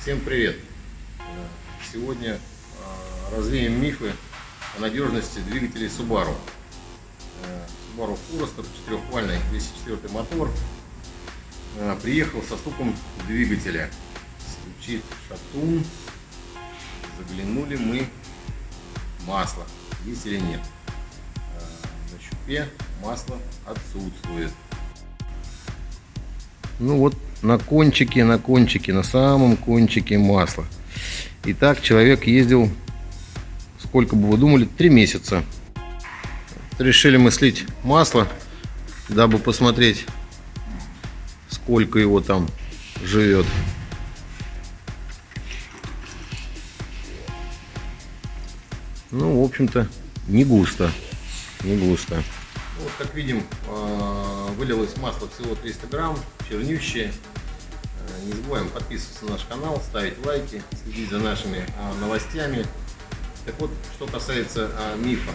Всем привет! Сегодня развеем мифы о надежности двигателей Subaru. Subaru Forester, четырехвальный 204 мотор, приехал со стуком двигателя. Стучит шатун. Заглянули мы в масло, есть или нет. На щупе масло отсутствует. Ну вот на кончике, на самом кончике масла. Итак, человек ездил, сколько бы вы думали, 3 месяца. Решили мы слить масло, дабы посмотреть, сколько его там живет. Ну, в общем-то, не густо. Вот, как видим, вылилось масло всего 300 грамм, чернющее. Не забываем подписываться на наш канал, ставить лайки, следить за нашими новостями. Так вот, что касается мифа.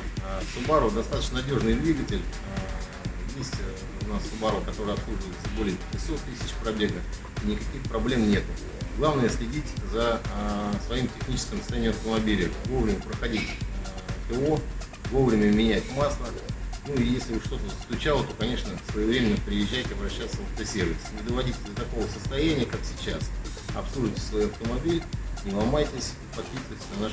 Subaru достаточно надежный двигатель. Есть у нас Subaru, который обслуживается более 500 тысяч пробега. Никаких проблем нет. Главное следить за своим техническим состоянием автомобиля. Вовремя проходить ТО, вовремя менять масло. Ну и если что-то стучало, то, конечно, своевременно приезжайте, обращаться в автосервис. Не доводите до такого состояния, как сейчас. Обслуживайте свой автомобиль, не ломайтесь, подписывайтесь на наш канал.